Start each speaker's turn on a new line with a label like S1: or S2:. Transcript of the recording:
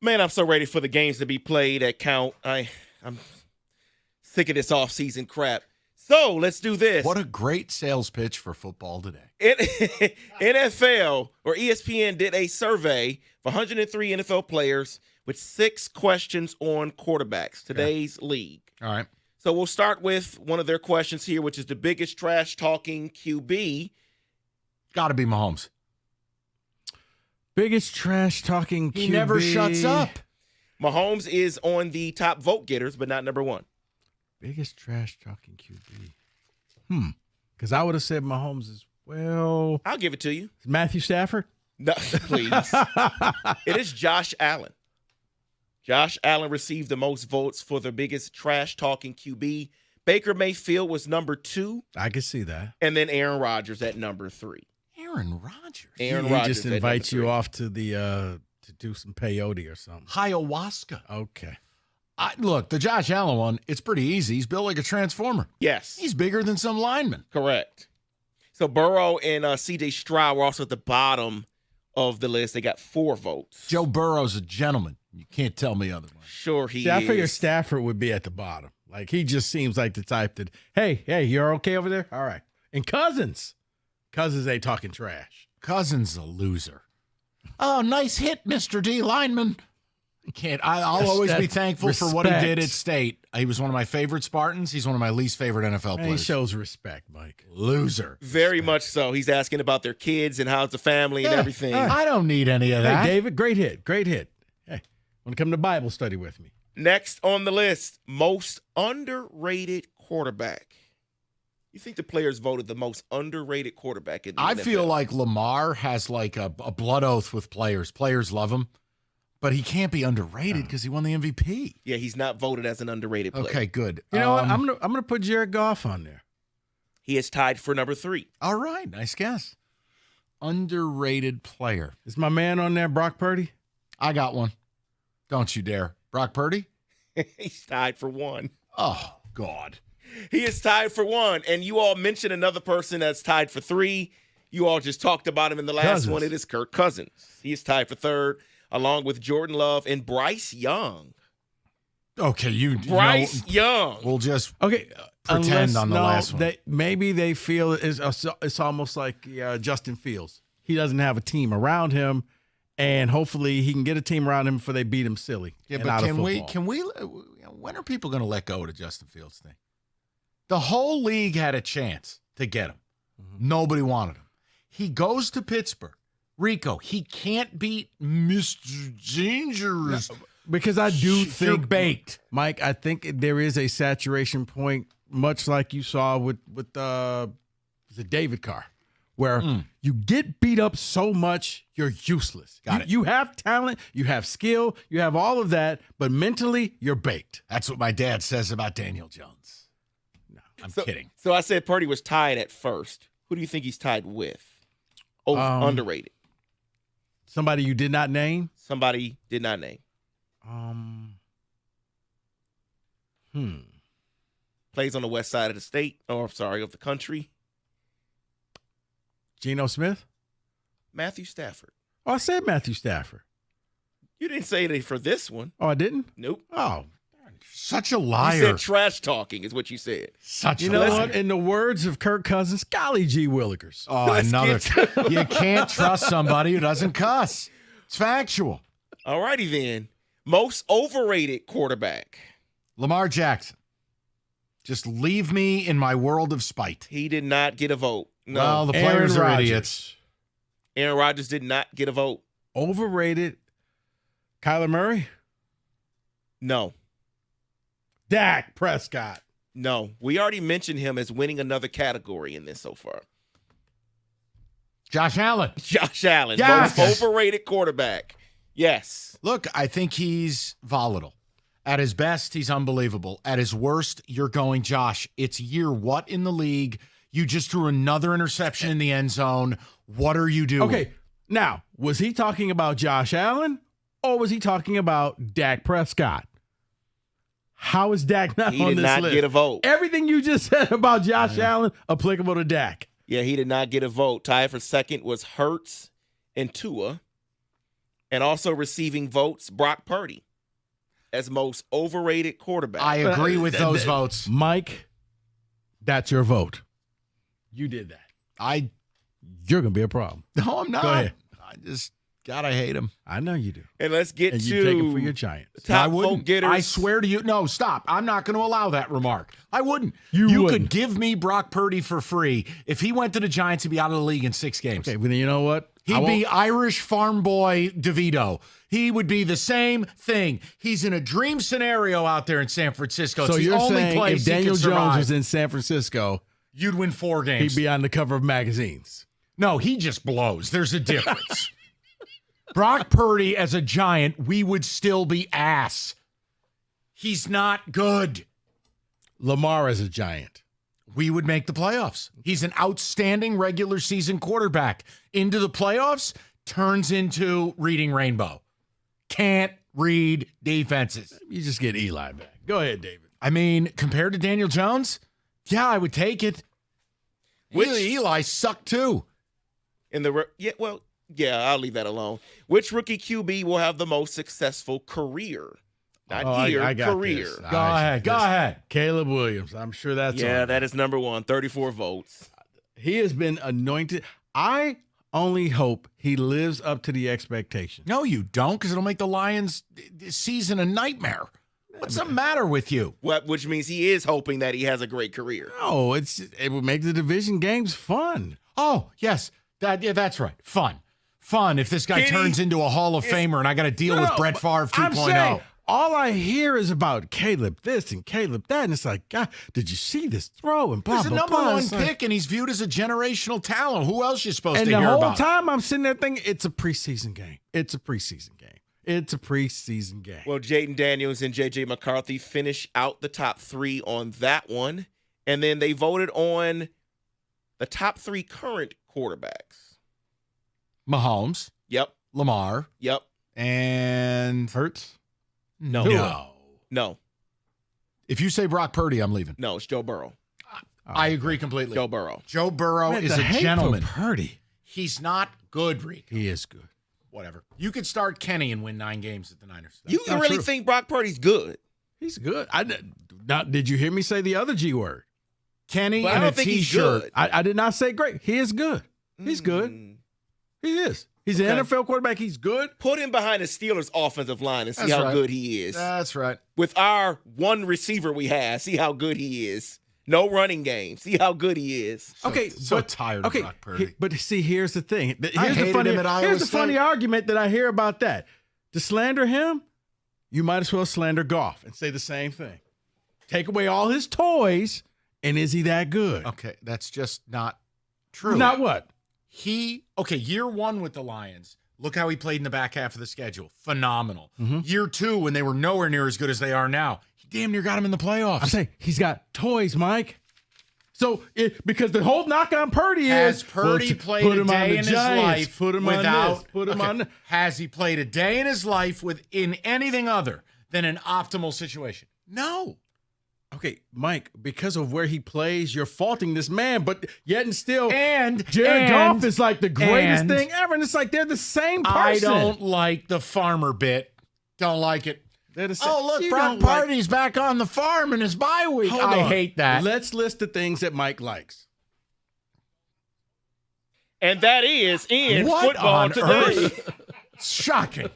S1: Man, I'm so ready for the games to be played that count. I'm sick of this offseason crap. So let's do this.
S2: What a great sales pitch for football today.
S1: NFL or ESPN did a survey of 103 NFL players with 6 questions on quarterbacks, today's league.
S2: All right.
S1: So we'll start with one of their questions here, which is the biggest trash-talking QB.
S2: Got to be Mahomes.
S3: Biggest trash-talking QB.
S2: He never shuts up.
S1: Mahomes is on the top vote getters, but not number 1.
S3: Biggest trash-talking QB. Because I would have said Mahomes as well.
S1: I'll give it to you.
S3: Matthew Stafford?
S1: No, please. It is Josh Allen. Josh Allen received the most votes for the biggest trash-talking QB. Baker Mayfield was number 2.
S3: I can see that.
S1: And then Aaron Rodgers at number 3.
S2: Aaron Rodgers.
S3: He just invites you off to the to do some peyote or something.
S2: Ayahuasca.
S3: Okay.
S2: Look, the Josh Allen one, it's pretty easy. He's built like a transformer.
S1: Yes.
S2: He's bigger than some linemen.
S1: Correct. So Burrow and C.J. Stroud were also at the bottom of the list. They got 4 votes.
S2: Joe Burrow's a gentleman. You can't tell me otherwise.
S1: Sure he is.
S3: I figure Stafford would be at the bottom. Like, he just seems like the type that, hey, you're okay over there? All right. And Cousins ain't talking trash.
S2: Cousins a loser. Oh, nice hit, Mr. D lineman. I'll always be thankful for what he did at State. He was one of my favorite Spartans. He's one of my least favorite NFL players.
S3: He shows respect, Mike.
S2: Loser.
S1: Very much so. He's asking about their kids and how's the family and everything.
S2: I don't need any of that.
S3: Hey, David, great hit. Hey, want to come to Bible study with me?
S1: Next on the list, most underrated quarterback. You think the players voted the most underrated quarterback in the NFL?
S2: I feel like Lamar has like a blood oath with players. Players love him. But he can't be underrated because he won the MVP.
S1: Yeah, he's not voted as an underrated player.
S2: Okay, good.
S3: You know what? I'm gonna put Jared Goff on there.
S1: He is tied for number 3.
S2: All right, nice guess. Underrated player.
S3: Is my man on there, Brock Purdy?
S2: I got one. Don't you dare. Brock Purdy?
S1: He's tied for 1.
S2: Oh, God.
S1: He is tied for 1. And you all mentioned another person that's tied for 3. You all just talked about him in the last one. It is Kirk Cousins. He is tied for 3rd, along with Jordan Love and Bryce Young.
S2: Okay,
S1: Bryce Young.
S2: We'll just pretend on the last one.
S3: Maybe they feel it's almost like Justin Fields. He doesn't have a team around him, and hopefully he can get a team around him before they beat him silly.
S2: Yeah, but can we? When are people going to let go of the Justin Fields thing? The whole league had a chance to get him. Mm-hmm. Nobody wanted him. He goes to Pittsburgh. Rico, he can't beat Mr. Dangerous.
S3: No, because I do think,
S2: you're baked.
S3: Mike, I think there is a saturation point, much like you saw with the David Carr, where you get beat up so much, you're useless. You have talent, you have skill, you have all of that, but mentally, you're baked.
S2: That's what my dad says about Daniel Jones. No, I'm kidding.
S1: So I said Purdy was tied at first. Who do you think he's tied with? Underrated.
S3: Somebody you did not name?
S1: Somebody did not name. Plays on the west side of the state, of the country.
S3: Geno Smith?
S1: Matthew Stafford.
S3: Oh, I said Matthew Stafford.
S1: You didn't say it for this one.
S3: Oh, I didn't?
S1: Nope.
S3: Oh.
S2: Such a liar.
S1: You said trash talking is what you said.
S3: You know what? In the words of Kirk Cousins, golly gee willikers.
S2: Oh, another. You can't trust somebody who doesn't cuss. It's factual.
S1: All righty then. Most overrated quarterback.
S2: Lamar Jackson. Just leave me in my world of spite.
S1: He did not get a vote. No.
S2: Well, the players are idiots.
S1: Aaron Rodgers did not get a vote.
S3: Overrated. Kyler Murray?
S1: No.
S3: Dak Prescott.
S1: No. We already mentioned him as winning another category in this so far.
S2: Josh Allen.
S1: Josh Allen.
S2: Yes.
S1: Most overrated quarterback. Yes.
S2: Look, I think he's volatile. At his best, he's unbelievable. At his worst, you're going, Josh, it's year what in the league? You just threw another interception in the end zone. What are you doing?
S3: Okay, now, was he talking about Josh Allen or was he talking about Dak Prescott? How is Dak not on this list?
S1: He did not get a vote.
S3: Everything you just said about Josh Allen, applicable to Dak.
S1: Yeah, he did not get a vote. Tied for second was Hurts and Tua. And also receiving votes, Brock Purdy as most overrated quarterback.
S2: I agree with those votes.
S3: Mike, that's your vote. You did that. You're going to be a problem.
S2: No, I'm not.
S3: Go ahead.
S2: God, I hate him.
S3: I know you do.
S1: And let's get
S3: and
S1: to
S3: you take it for your Giants.
S1: Top vote getters.
S2: I swear to you. No, stop. I'm not going to allow that remark. I wouldn't.
S3: You
S2: could
S3: wouldn't.
S2: give me Brock Purdy for free. If he went to the Giants, he'd be out of the league in 6 games.
S3: Okay, well, then you know what?
S2: He'd be Irish farm boy DeVito. He would be the same thing. He's in a dream scenario out there in San Francisco.
S3: So
S2: it's
S3: you're
S2: the only
S3: saying
S2: place
S3: if Daniel
S2: he can
S3: Jones
S2: survive.
S3: was in San Francisco,
S2: You'd win 4 games.
S3: he'd be on the cover of magazines.
S2: No, he just blows. There's a difference. Brock Purdy as a Giant, we would still be ass. He's not good.
S3: Lamar as a Giant.
S2: We would make the playoffs. He's an outstanding regular season quarterback. Into the playoffs, turns into reading rainbow. Can't read defenses.
S3: You just get Eli back. Go ahead, David.
S2: I mean, compared to Daniel Jones, yeah, I would take it. Eli sucked too.
S1: I'll leave that alone. Which rookie QB will have the most successful career? Career.
S3: This.
S2: Go ahead.
S3: Caleb Williams. I'm sure that's on.
S1: That is number 1, 34 votes.
S3: He has been anointed. I only hope he lives up to the expectation.
S2: No, you don't, because it'll make the Lions' season a nightmare. What's the matter with you?
S1: Which means he is hoping that he has a great career.
S3: No, it would make the division games fun.
S2: Oh, yes. That's right. Fun if this guy turns into a Hall of Famer and I got to deal with Brett Favre 2.0.
S3: I'm saying, all I hear is about Caleb this and Caleb that, and it's like, God, did you see this throw? And blah,
S2: He's a
S3: blah,
S2: number
S3: blah.
S2: 1
S3: It's like-
S2: pick, and he's viewed as a generational talent. Who else you supposed
S3: and
S2: to
S3: the
S2: hear
S3: whole
S2: about?
S3: time I'm sitting there thinking, it's a preseason game.
S1: Well, Jaden Daniels and J.J. McCarthy finish out the top 3 on that one. And then they voted on the top 3 current quarterbacks.
S2: Mahomes.
S1: Yep.
S2: Lamar.
S1: Yep.
S2: And
S3: Hurts?
S1: No.
S2: If you say Brock Purdy, I'm leaving.
S1: No, it's Joe Burrow.
S2: I agree completely.
S1: Joe Burrow.
S2: Joe Burrow
S3: Man,
S2: is
S3: the
S2: a
S3: hate
S2: gentleman.
S3: for Purdy.
S2: He's not good, Rico.
S3: He is good.
S2: Whatever. You could start Kenny and win 9 games at the Niners.
S1: You
S3: not
S1: really
S3: true.
S1: think Brock Purdy's good?
S3: He's good. Now, did you hear me say the other G word?
S2: Kenny
S1: But I
S2: in
S1: don't
S2: a
S1: think he's
S2: T-shirt.
S1: good.
S3: I did not say great. He is good. He's good. He is. He's an NFL quarterback. He's good.
S1: Put him behind the Steelers' offensive line and see
S2: That's
S1: how
S2: right.
S1: good he is.
S2: That's right.
S1: With our one receiver we have, see how good he is. No running game. See how good he is.
S2: So tired of Brock Purdy.
S3: But see, here's the thing.
S2: I hated him at Iowa
S3: Here's the
S2: State.
S3: funny argument that I hear about that. To slander him, you might as well slander Goff and say the same thing. Take away all his toys, and is he that good?
S2: Okay, that's just not true.
S3: Not what?
S2: Year 1 with the Lions. Look how he played in the back half of the schedule. Phenomenal.
S3: Mm-hmm.
S2: Year 2, when they were nowhere near as good as they are now, he damn near got him in the playoffs.
S3: I'm saying he's got toys, Mike. So, because the whole knock on Purdy
S2: Has
S3: is
S2: Purdy played a day in his life
S3: put him
S2: without?
S3: on this, put him on.
S2: Has he played a day in his life in anything other than an optimal situation? No.
S3: Okay, Mike, because of where he plays, you're faulting this man, but yet and still, Jared
S2: and-
S3: Goff is like the greatest
S2: and-
S3: thing ever, and it's like they're the same person.
S2: I don't like the farmer bit. Don't like it.
S3: They're the same.
S2: Oh, look,
S3: You
S2: Brock
S3: don't like-
S2: Purdy's back on the farm in his bye week.
S3: Hold
S2: I
S3: on.
S2: hate that.
S3: Let's list the things that Mike likes.
S1: And that is in
S2: What
S1: football
S2: on
S1: today.
S2: earth? Shocking.